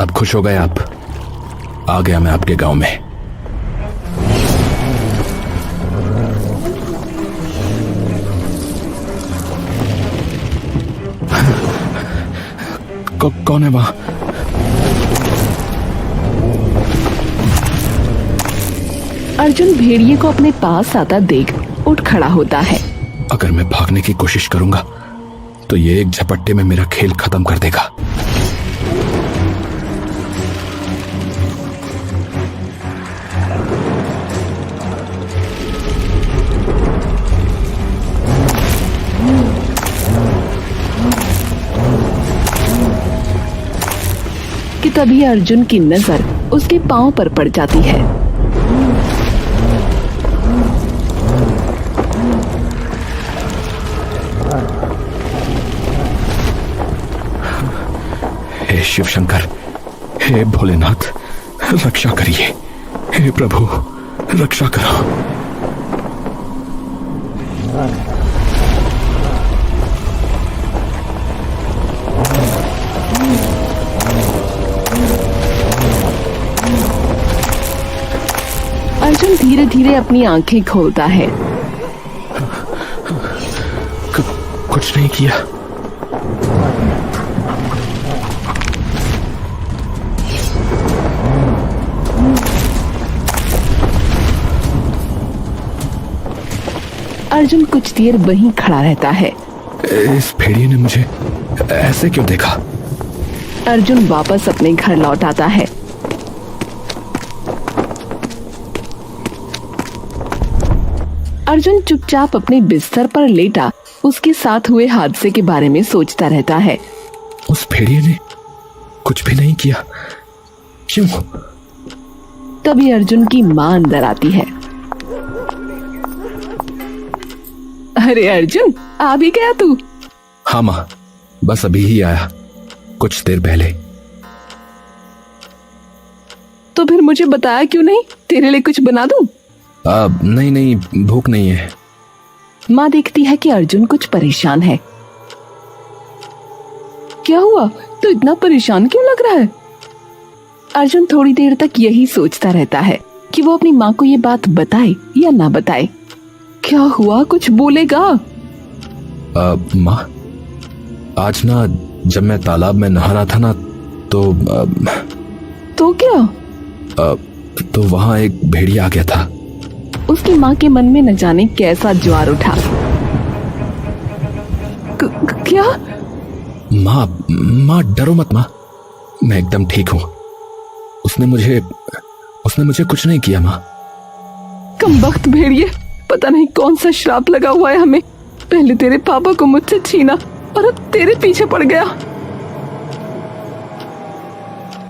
अब खुश हो गए आप? आ गया मैं आपके गांव में। कौन है वहां? अर्जुन भेड़िए को अपने पास आता देख उठ खड़ा होता है। अगर मैं भागने की कोशिश करूंगा तो ये एक झपट्टे में मेरा खेल खत्म कर देगा। कि तभी अर्जुन की नजर उसके पांव पर पड़ जाती है। हे शिव शंकर, हे भोलेनाथ, रक्षा करिए। हे प्रभु, रक्षा करो। अर्जुन धीरे धीरे अपनी आंखें खोलता है। कुछ नहीं किया। अर्जुन कुछ देर वहीं खड़ा रहता है। इस भेड़िए ने मुझे ऐसे क्यों देखा? अर्जुन वापस अपने घर लौट आता है। अर्जुन चुपचाप अपने बिस्तर पर लेटा उसके साथ हुए हादसे के बारे में सोचता रहता है। उस भेड़िए ने कुछ भी नहीं किया, क्यों? तभी अर्जुन की मां अंदर आती है। अरे अर्जुन, आ भी गया तू? हाँ माँ, बस अभी ही आया, कुछ देर पहले। तो फिर मुझे बताया क्यों नहीं? तेरे लिए कुछ बना दूं? नहीं, भूख नहीं है। माँ देखती है कि अर्जुन कुछ परेशान है। क्या हुआ? तो इतना परेशान क्यों लग रहा है? अर्जुन थोड़ी देर तक यही सोचता रहता है कि वो अपनी माँ को ये बात बताए या ना बताए। क्या हुआ? कुछ बोलेगा? माँ, आज ना जब मैं तालाब में नहा रहा था ना तो क्या? तो वहां एक भेड़िया आ गया था। उसकी माँ के मन में न जाने कैसा ज्वार उठा। क्या? माँ डरो मत माँ, मैं एकदम ठीक हूँ। उसने मुझे कुछ नहीं किया माँ। कमबख्त भेड़िए, पता नहीं कौन सा श्राप लगा हुआ है हमें। पहले तेरे पापा को मुझसे छीना और अब तेरे पीछे पड़ गया।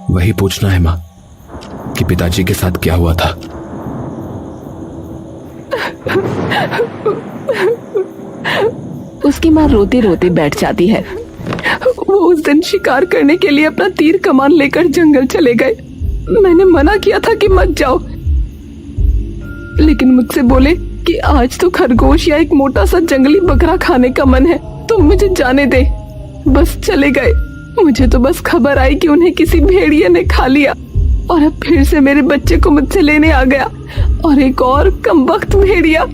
वही पूछना है माँ कि पिताजी के साथ क्या हुआ था। उसकी माँ रोते रोते बैठ जाती है। वो उस दिन शिकार करने के लिए अपना तीर कमान लेकर जंगल चले गए। मैंने मना किया था कि मत जाओ, लेकिन मुझसे बोले कि आज तो खरगोश या एक मोटा सा जंगली बकरा खाने का मन है, तो मुझे जाने दे। बस चले गए। मुझे तो बस खबर आई कि उन्हें किसी भेड़िए ने खा लिया और अब फिर से मेरे बच्चे को मुझसे लेने आ गया, और एक और कमबख्त भेड़िया।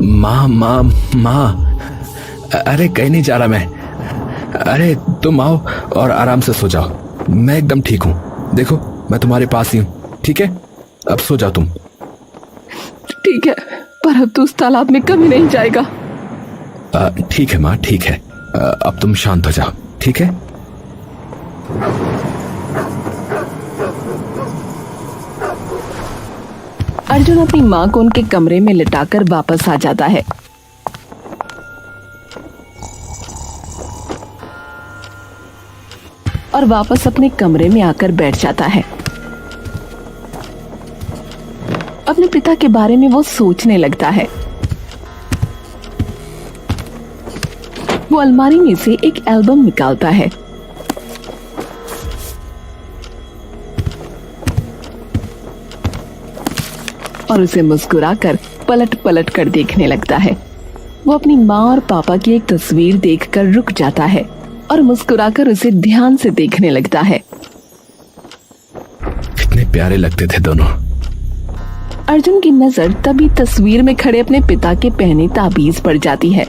माँ, अरे कहीं नहीं जा रहा मैं। अरे तुम आओ और आराम से सो जाओ, मैं एकदम ठीक हूँ। देखो मैं तुम्हारे पास ही हूँ, ठीक है? अब सो जाओ तुम। ठीक है, पर अब तो उस तालाब में कभी नहीं जाएगा। ठीक है माँ, ठीक है। अब तुम शांत हो जाओ, ठीक है? अर्जुन अपनी माँ को उनके कमरे में लिटाकर वापस आ जाता है। और वापस अपने कमरे में आकर बैठ जाता है। अपने पिता के बारे में वो सोचने लगता है। वो अलमारी में से एक एल्बम निकालता है। और उसे मुस्कुराकर पलट पलट कर देखने लगता है। वो अपनी माँ और पापा की एक तस्वीर देखकर रुक जाता है और मुस्कुराकर उसे ध्यान से देखने लगता है। कितने प्यारे लगते थे दोनों। अर्जुन की नजर तभी तस्वीर में खड़े अपने पिता के पहने ताबीज पर जाती है।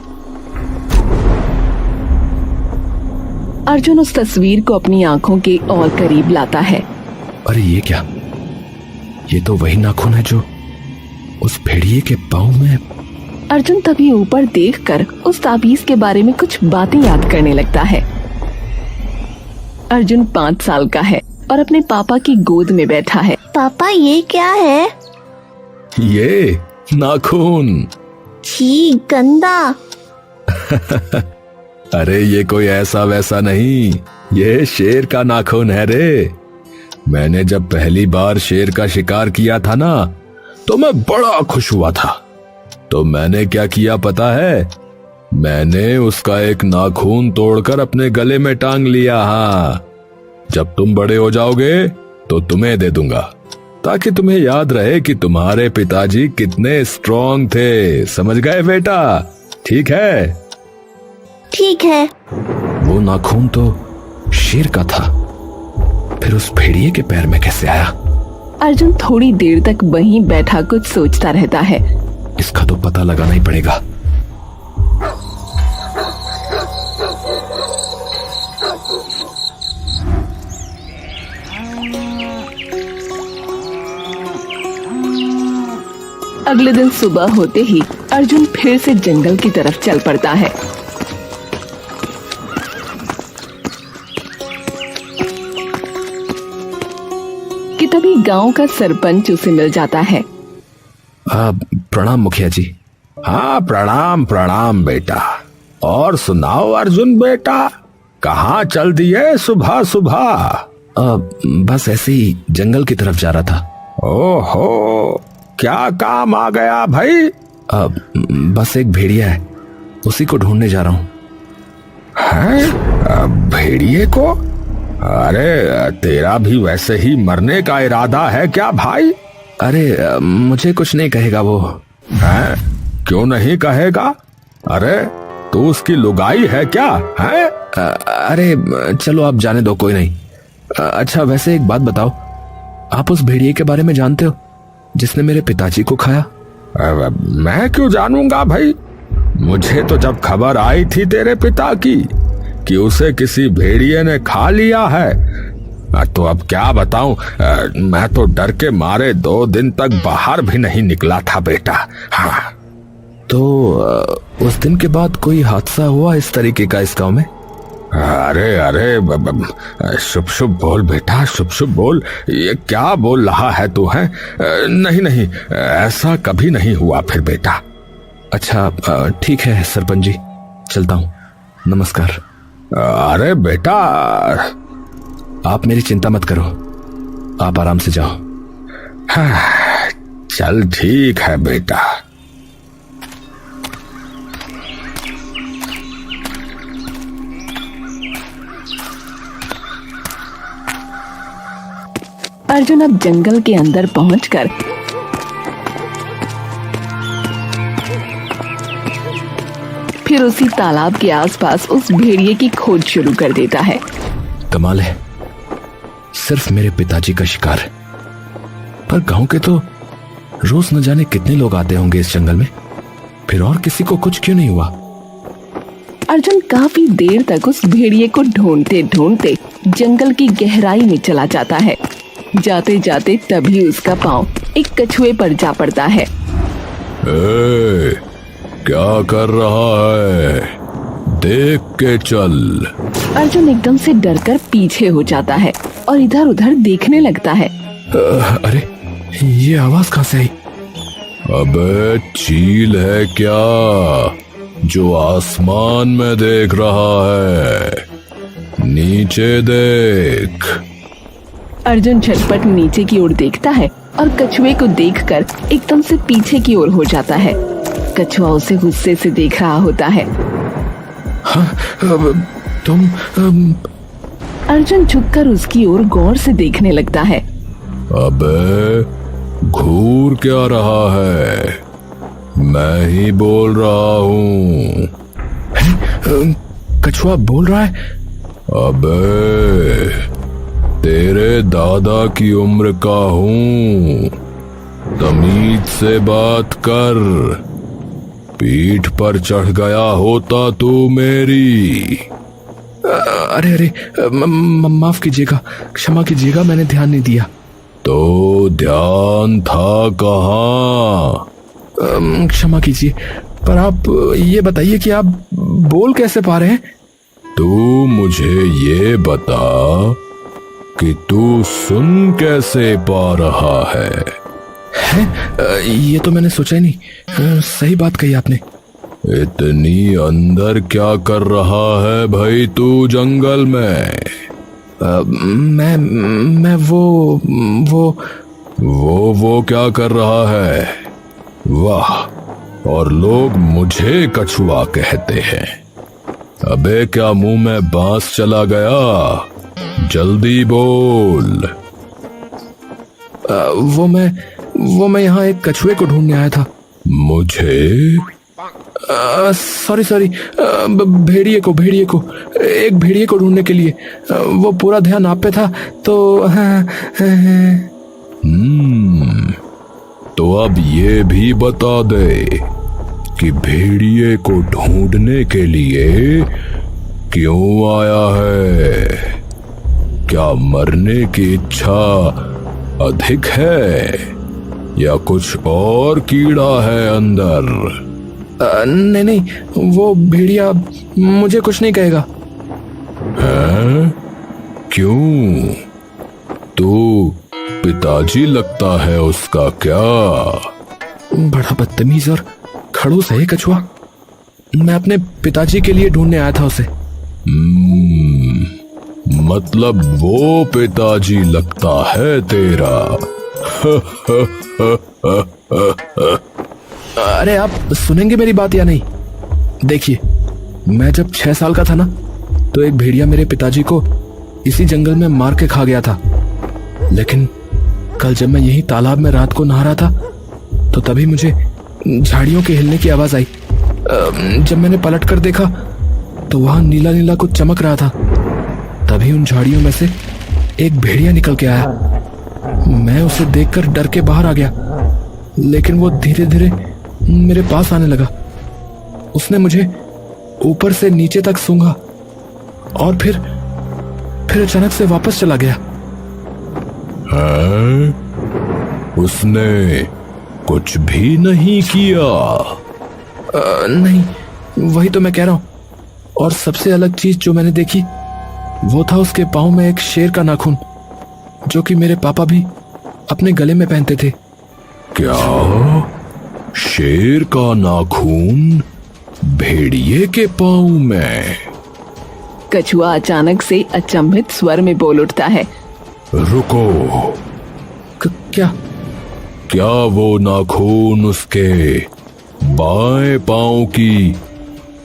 अर्जुन उस तस्वीर को अपनी आंखों के और करीब लाता है। अरे ये क्या? ये तो वही नाखून है जो उस भेड़िए के पाँव में। अर्जुन तभी ऊपर देखकर उस ताबीज के बारे में कुछ बातें याद करने लगता है। अर्जुन 5 साल का है और अपने पापा की गोद में बैठा है। पापा ये क्या है? ये नाखून। छी गंदा। अरे ये कोई ऐसा वैसा नहीं, ये शेर का नाखून है रे। मैंने जब पहली बार शेर का शिकार किया था ना, तो मैं बड़ा खुश हुआ था। तो मैंने क्या किया पता है? मैंने उसका एक नाखून तोड़कर अपने गले में टांग लिया। हाँ, जब तुम बड़े हो जाओगे तो तुम्हें दे दूंगा, ताकि तुम्हें याद रहे कि तुम्हारे पिताजी कितने स्ट्रॉन्ग थे। समझ गए बेटा? ठीक है? ठीक है। वो नाखून तो शेर का था, फिर उस भेड़िए के पैर में कैसे आया? अर्जुन थोड़ी देर तक वहीं बैठा कुछ सोचता रहता है। इसका तो पता लगाना ही पड़ेगा। अगले दिन सुबह होते ही अर्जुन फिर से जंगल की तरफ चल पड़ता है। कि तभी गांव का सरपंच उसे मिल जाता है। प्रणाम मुखिया जी। हाँ, प्रणाम प्रणाम बेटा। और सुनाओ अर्जुन बेटा, कहाँ चल दिए सुबह सुबह? बस ऐसे ही जंगल की तरफ जा रहा था। ओहो, क्या काम आ गया भाई? बस एक भेड़िया है, उसी को ढूंढने जा रहा हूँ। हैं? भेड़िए को? अरे तेरा भी वैसे ही मरने का इरादा है क्या भाई? अरे मुझे कुछ नहीं कहेगा वो। हैं? क्यों नहीं कहेगा? अरे तू उसकी लुगाई है क्या? हैं? अरे चलो आप जाने दो, कोई नहीं। अच्छा वैसे एक बात बताओ, आप उस भेड़िए के बारे में जानते हो जिसने मेरे पिताजी को खाया? मैं क्यों जानूंगा भाई? मुझे तो जब खबर आई थी तेरे पिता की कि उसे किसी भेड़िए ने खा लिया है, तो अब क्या बताऊं, मैं तो डर के मारे 2 दिन तक बाहर भी नहीं निकला था बेटा। हाँ। तो उस दिन के बाद कोई हादसा हुआ इस तरीके का इस गांव में? अरे अरे शुभ शुभ बोल बेटा, शुभ शुभ बोल। ये क्या बोल रहा है तू? है नहीं नहीं, ऐसा कभी नहीं हुआ फिर बेटा। अच्छा ठीक है सरपंच जी, चलता हूँ, नमस्कार। अरे बेटा, आप मेरी चिंता मत करो, आप आराम से जाओ। हाँ, चल ठीक है बेटा। अर्जुन अब जंगल के अंदर पहुंचकर फिर उसी तालाब के आसपास उस भेड़िए की खोज शुरू कर देता है। कमाल है, सिर्फ मेरे पिताजी का शिकार है, पर गांव के तो रोज न जाने कितने लोग आते होंगे इस जंगल में, फिर और किसी को कुछ क्यों नहीं हुआ? अर्जुन काफी देर तक उस भेड़िए को ढूंढते ढूंढते जंगल की गहराई में चला जाता है। जाते जाते तभी उसका पांव एक कछुए पर जा पड़ता है। क्या कर रहा है? देख के चल। अर्जुन एकदम से डरकर पीछे हो जाता है और इधर उधर देखने लगता है। अरे ये आवाज कहाँ से आई? अबे चील है क्या जो आसमान में देख रहा है? नीचे देख। अर्जुन झटपट नीचे की ओर देखता है और कछुए को देखकर एकदम से पीछे की ओर हो जाता है। कछुआ उसे गुस्से से देख रहा होता है। हाँ, तुम अर्जुन झुककर उसकी ओर गौर से देखने लगता है। अबे घूर क्या रहा है? मैं ही बोल रहा हूँ। कछुआ बोल रहा है? अबे, तेरे दादा की उम्र का हूं, तमीज से बात कर। पीठ पर चढ़ गया होता तू मेरी। अरे अरे, माफ कीजिएगा, क्षमा कीजिएगा, मैंने ध्यान नहीं दिया। तो ध्यान था कहाँ? क्षमा कीजिए, पर आप ये बताइए कि आप बोल कैसे पा रहे हैं? तू मुझे ये बता कि तू सुन कैसे पा रहा है? ये तो मैंने सोचा ही नहीं। सही बात कही आपने। इतनी अंदर क्या कर रहा है भाई तू जंगल में? मैं वो क्या कर रहा है? वाह, और लोग मुझे कछुआ कहते हैं। अबे क्या मुंह में बांस चला गया? जल्दी बोल। वो मैं यहाँ एक कछुए को ढूंढने आया था। मुझे? सॉरी, भेड़िए को एक भेड़िए को ढूंढने के लिए। वो पूरा ध्यान आप पे था तो तो अब ये भी बता दे कि भेड़िए को ढूंढने के लिए क्यों आया है? क्या मरने की इच्छा अधिक है या कुछ और कीड़ा है अंदर? नहीं, वो भेड़िया मुझे कुछ नहीं कहेगा। हैं? क्यों? तू पिताजी लगता है उसका क्या? बड़ा बदतमीज और खड़ूस है ये कछुआ। मैं अपने पिताजी के लिए ढूंढने आया था उसे। मतलब वो पिताजी लगता है तेरा? अरे आप सुनेंगे मेरी बात या नहीं? देखिए, मैं जब 6 साल का था ना, तो एक भेड़िया मेरे पिताजी को इसी जंगल में मार के खा गया था। लेकिन कल जब मैं यही तालाब में रात को नहा रहा था, तो तभी मुझे झाड़ियों के हिलने की आवाज आई। जब मैंने पलट कर देखा तो वहां नीला नीला कुछ चमक रहा था। तभी उन झाड़ियों में से एक भेड़िया निकल के आया। मैं उसे देखकर डर के बाहर आ गया, लेकिन वो धीरे धीरे मेरे पास आने लगा। उसने मुझे ऊपर से नीचे तक सूंघा और फिर अचानक से वापस चला गया। हैं? उसने कुछ भी नहीं किया? नहीं, वही तो मैं कह रहा हूं। और सबसे अलग चीज जो मैंने देखी वो था उसके पाँव में एक शेर का नाखून, जो कि मेरे पापा भी अपने गले में पहनते थे। क्या? शेर का नाखून भेड़िए के पाँव में? कछुआ अचानक से अचंभित स्वर में बोल उठता है। रुको, क्या वो नाखून उसके बाएं पांव की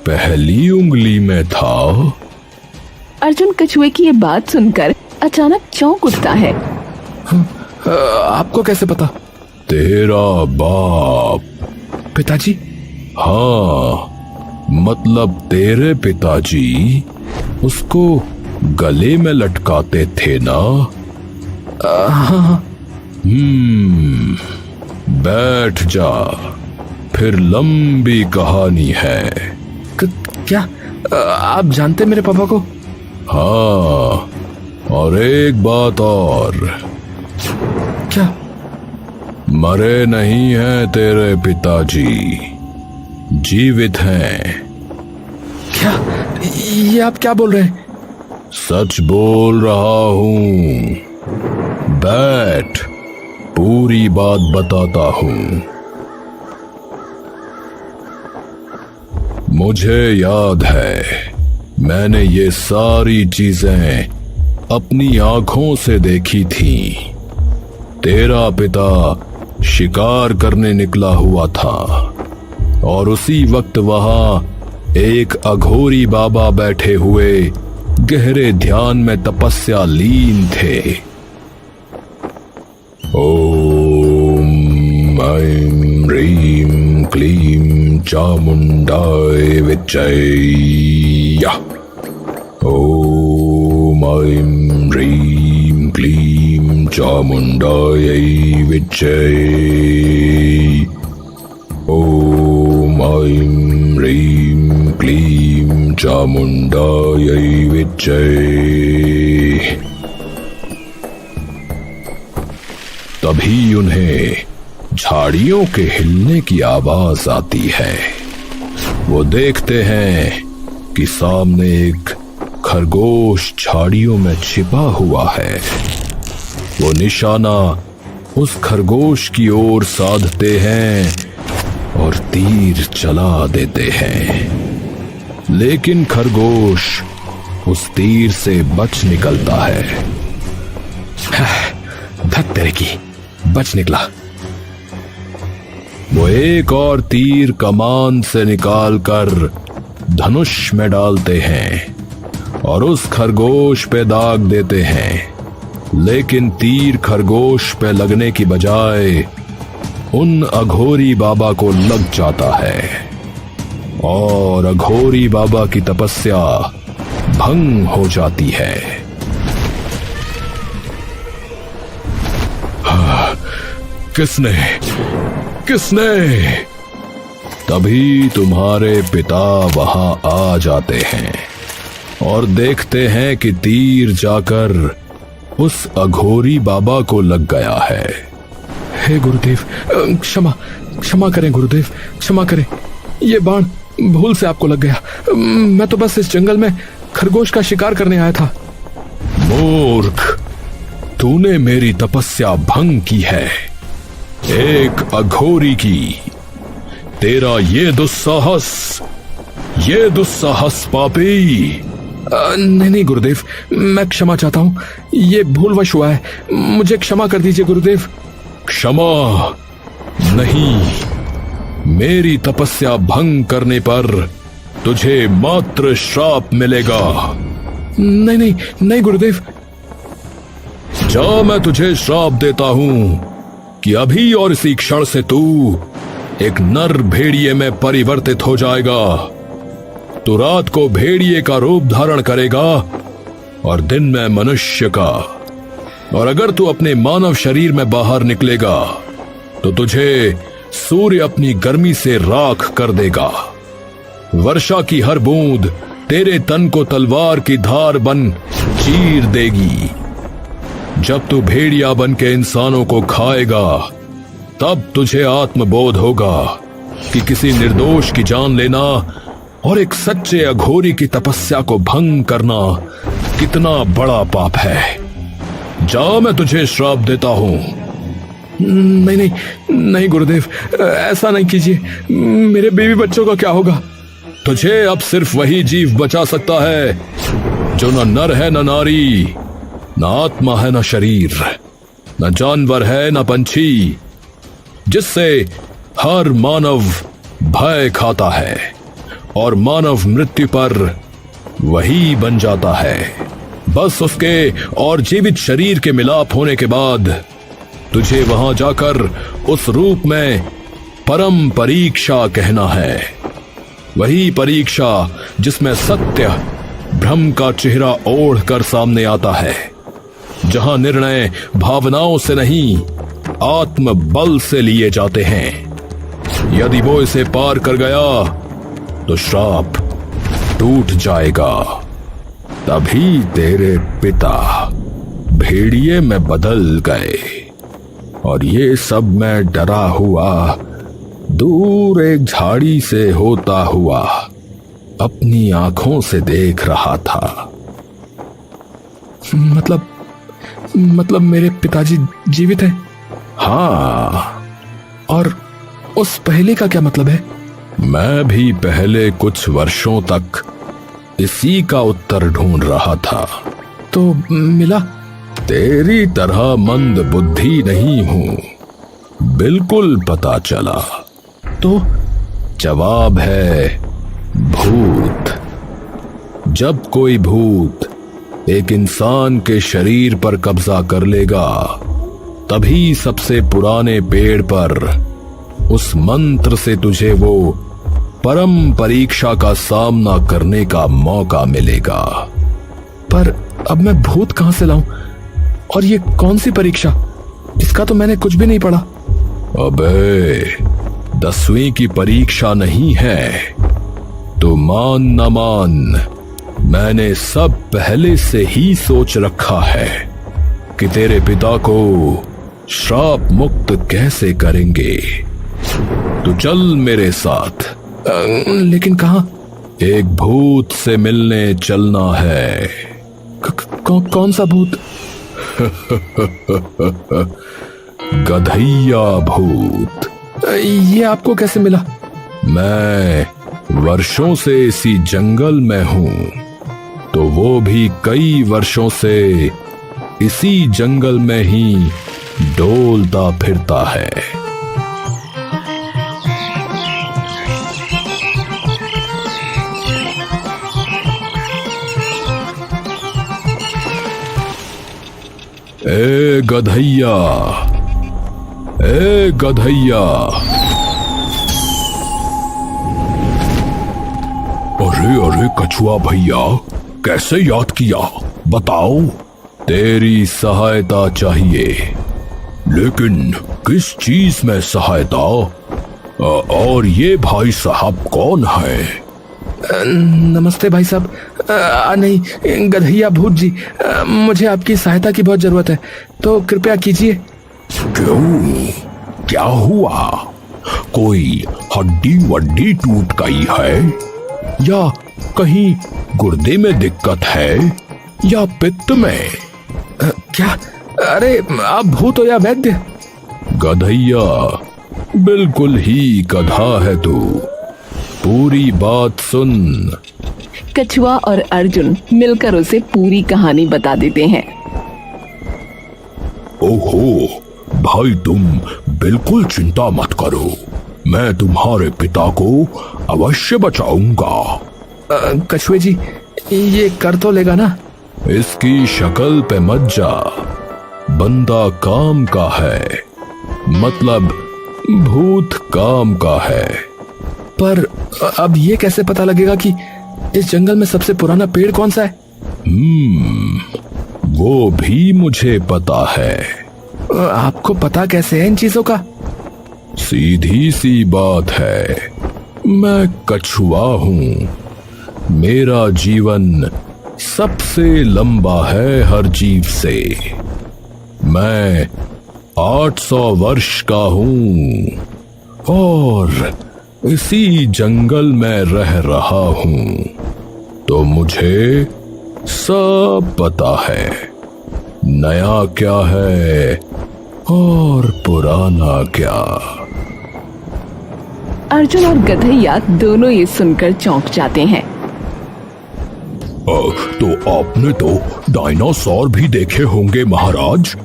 पहली उंगली में था? अर्जुन कछुए की ये बात सुनकर अचानक चौंक उठता है। आपको कैसे पता? तेरा बाप। पिताजी? हाँ, मतलब तेरे पिताजी उसको गले में लटकाते थे ना? हाँ। बैठ जा, फिर लंबी कहानी है। क्या आप जानते मेरे पापा को? हाँ, और एक बात और। क्या? मरे नहीं हैं तेरे पिताजी, जीवित हैं। क्या? ये आप क्या बोल रहे हैं? सच बोल रहा हूं। बैठ, पूरी बात बताता हूं। मुझे याद है, मैंने ये सारी चीजें अपनी आंखों से देखी थी। तेरा पिता शिकार करने निकला हुआ था और उसी वक्त वहां एक अघोरी बाबा बैठे हुए गहरे ध्यान में तपस्या लीन थे। ओम ऐं ह्रीं क्लीं चामुंडाय विच्चै। ओम ऐं ह्रीं क्लीं चामुण्डायै विच्चै। ॐ ऐं ह्रीं क्लीं चामुण्डायै विच्चै। तभी उन्हें झाड़ियों के हिलने की आवाज आती है। वो देखते हैं कि सामने एक खरगोश झाड़ियों में छिपा हुआ है। वो निशाना उस खरगोश की ओर साधते हैं और तीर चला देते हैं, लेकिन खरगोश उस तीर से बच निकलता है। धत तेरे की, बच निकला। वो एक और तीर कमान से निकालकर धनुष में डालते हैं और उस खरगोश पे दाग देते हैं, लेकिन तीर खरगोश पे लगने की बजाय उन अघोरी बाबा को लग जाता है और अघोरी बाबा की तपस्या भंग हो जाती है। किसने तभी तुम्हारे पिता वहां आ जाते हैं और देखते हैं कि तीर जाकर उस अघोरी बाबा को लग गया है। हे गुरुदेव, क्षमा करें गुरुदेव, क्षमा करें। ये बाण भूल से आपको लग गया। मैं तो बस इस जंगल में खरगोश का शिकार करने आया था। मूर्ख, तूने मेरी तपस्या भंग की है, एक अघोरी की। तेरा ये दुस्साहस पापी। नहीं गुरुदेव, मैं क्षमा चाहता हूँ, ये भूलवश हुआ है, मुझे क्षमा कर दीजिए गुरुदेव। क्षमा नहीं, मेरी तपस्या भंग करने पर तुझे मात्र श्राप मिलेगा। नहीं गुरुदेव। जा, मैं तुझे श्राप देता हूं कि अभी और इसी क्षण से तू एक नर भेड़िए में परिवर्तित हो जाएगा। तू रात को भेड़िए का रूप धारण करेगा और दिन में मनुष्य का। और अगर तू अपने मानव शरीर में बाहर निकलेगा तो तुझे सूर्य अपनी गर्मी से राख कर देगा। वर्षा की हर बूंद तेरे तन को तलवार की धार बन चीर देगी। जब तू भेड़िया बन के इंसानों को खाएगा तब तुझे आत्मबोध होगा कि किसी निर्दोष की जान लेना और एक सच्चे अघोरी की तपस्या को भंग करना कितना बड़ा पाप है। जा, मैं तुझे श्राप देता हूं। नहीं गुरुदेव, ऐसा नहीं कीजिए। मेरे बीवी बच्चों का क्या होगा? तुझे अब सिर्फ वही जीव बचा सकता है जो न नर है न नारी, न आत्मा है न शरीर, न जानवर है न पंछी, जिससे हर मानव भय खाता है और मानव मृत्यु पर वही बन जाता है। बस उसके और जीवित शरीर के मिलाप होने के बाद तुझे वहां जाकर उस रूप में परम परीक्षा कहना है। वही परीक्षा जिसमें सत्य भ्रम का चेहरा ओढ़ कर सामने आता है, जहां निर्णय भावनाओं से नहीं आत्म बल से लिए जाते हैं। यदि वो इसे पार कर गया तो श्राप टूट जाएगा। तभी तेरे पिता भेड़िए में बदल गए और ये सब मैं डरा हुआ दूर एक झाड़ी से होता हुआ अपनी आंखों से देख रहा था। मतलब मेरे पिताजी जीवित हैं? हाँ। और उस पहेली का क्या मतलब है? मैं भी पहले कुछ वर्षों तक इसी का उत्तर ढूंढ रहा था। तो मिला? तेरी तरह मंद बुद्धि नहीं हूं, बिल्कुल पता चला। तो जवाब है भूत। जब कोई भूत एक इंसान के शरीर पर कब्जा कर लेगा तभी सबसे पुराने पेड़ पर उस मंत्र से तुझे वो परम परीक्षा का सामना करने का मौका मिलेगा। पर अब मैं भूत कहां से लाऊं? और ये कौन सी परीक्षा? इसका तो मैंने कुछ भी नहीं पढ़ा। अबे 10वीं की परीक्षा नहीं है, तो मान न मान, मैंने सब पहले से ही सोच रखा है कि तेरे पिता को श्राप मुक्त कैसे करेंगे। तो चल मेरे साथ। लेकिन कहां? एक भूत से मिलने चलना है। कौन सा भूत? गधैया भूत। ये आपको कैसे मिला? मैं वर्षों से इसी जंगल में हूं, तो वो भी कई वर्षों से इसी जंगल में ही डोलता फिरता है। ए गधैया, ए गधैया। अरे अरे कछुआ भैया, कैसे याद किया? बताओ। तेरी सहायता चाहिए, लेकिन किस चीज में सहायता? और ये भाई साहब कौन है? नमस्ते भाई साहब। नहीं, गधैया भूत जी, मुझे आपकी सहायता की बहुत जरूरत है, तो कृपया कीजिए। क्यों? क्या हुआ? कोई हड्डी वड्डी टूट गई है, या कहीं गुर्दे में दिक्कत है, या पित्त में? क्या? अरे आप भूत हो या वैद्य? गधैया, बिल्कुल ही गधा है तू। पूरी बात सुन। कछुआ और अर्जुन मिलकर उसे पूरी कहानी बता देते हैं। ओहो भाई, तुम बिल्कुल चिंता मत करो, मैं तुम्हारे पिता को अवश्य बचाऊंगा। कछुए जी, ये कर तो लेगा ना? इसकी शक्ल पे मत जा, बंदा काम का है, मतलब भूत काम का है। पर अब ये कैसे पता लगेगा कि इस जंगल में सबसे पुराना पेड़ कौन सा है? वो भी मुझे पता है। आपको पता कैसे है इन चीजों का? सीधी सी बात है, मैं कछुआ हूं। मेरा जीवन सबसे लंबा है हर जीव से। मैं 800 वर्ष का हूं और इसी जंगल में रह रहा हूं, तो मुझे सब पता है, नया क्या है और पुराना क्या। अर्जुन और गधैया दोनों ये सुनकर चौंक जाते हैं। तो आपने तो डायनासोर भी देखे होंगे महाराज।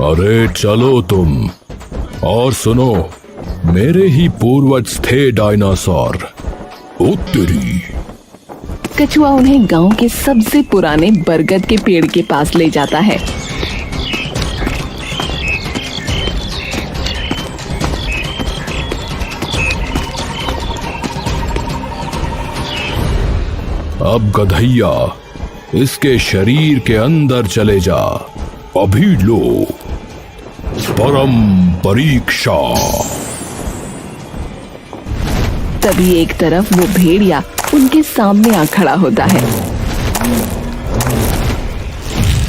अरे चलो तुम, और सुनो, मेरे ही पूर्वज थे डायनासोर। ओ तेरी। कछुआ उन्हें गांव के सबसे पुराने बरगद के पेड़ के पास ले जाता है। अब गधैया, इसके शरीर के अंदर चले जा, अभी लो परम परीक्षा। तभी एक तरफ वो भेड़िया उनके सामने आ खड़ा होता है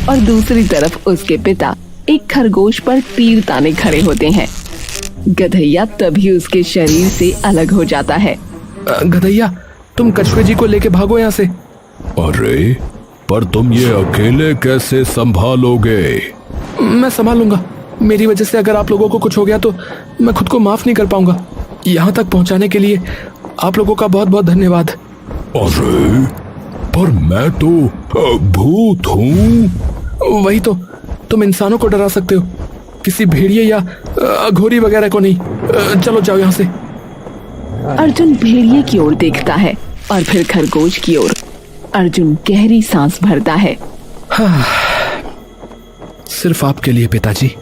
और दूसरी तरफ उसके पिता एक खरगोश पर तीर ताने खड़े होते हैं। गधैया तभी उसके शरीर से अलग हो जाता है। गधैया, तुम कछुए जी को लेके भागो यहाँ से। अरे पर तुम ये अकेले कैसे संभालोगे? मैं संभालूंगा। मेरी वजह से अगर आप लोगों को कुछ हो गया तो मैं खुद को माफ नहीं कर पाऊंगा। यहाँ तक पहुँचाने के लिए आप लोगों का बहुत बहुत धन्यवाद। अरे पर मैं तो भूत हूँ। वही तो, तुम इंसानों को डरा सकते हो, किसी भेड़िए या अघोरी वगैरह को नहीं। चलो जाओ यहाँ से। अर्जुन भेड़िए की ओर देखता है और फिर खरगोश की ओर। अर्जुन गहरी सांस भरता है। हाँ, सिर्फ आपके लिए पिताजी।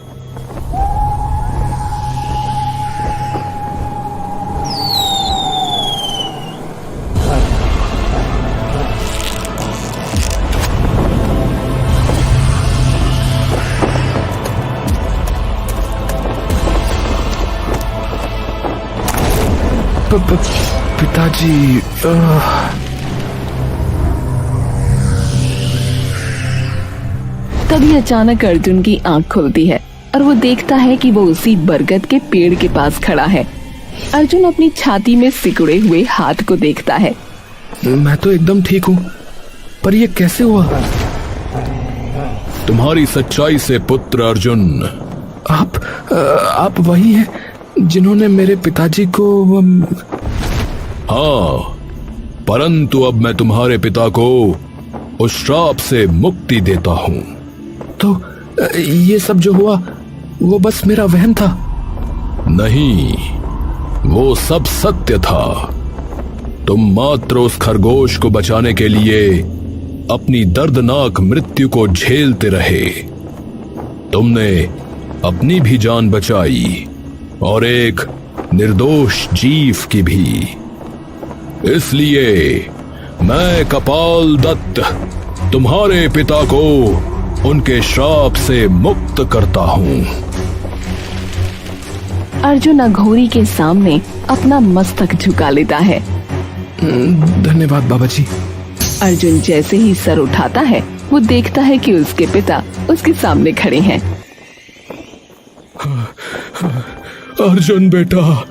पिताजी तभी अचानक अर्जुन की आंख खुलती है और वो देखता है कि वो उसी बरगद के पेड़ के पास खड़ा है। अर्जुन अपनी छाती में सिकुड़े हुए हाथ को देखता है। मैं तो एकदम ठीक हूँ, पर ये कैसे हुआ? तुम्हारी सच्चाई से पुत्र अर्जुन। आप वही हैं जिन्होंने मेरे पिताजी को हाँ, परंतु अब मैं तुम्हारे पिता को उस श्राप से मुक्ति देता हूँ। तो ये सब जो हुआ वो बस मेरा वहम था? नहीं, वो सब सत्य था। तुम मात्र उस खरगोश को बचाने के लिए अपनी दर्दनाक मृत्यु को झेलते रहे। तुमने अपनी भी जान बचाई और एक निर्दोष जीव की भी। इसलिए मैं कपाल दत्त तुम्हारे पिता को उनके श्राप से मुक्त करता हूँ। अर्जुन अघोरी के सामने अपना मस्तक झुका लेता है। धन्यवाद बाबा जी। अर्जुन जैसे ही सर उठाता है वो देखता है कि उसके पिता उसके सामने खड़े हैं। अर्जुन बेटा,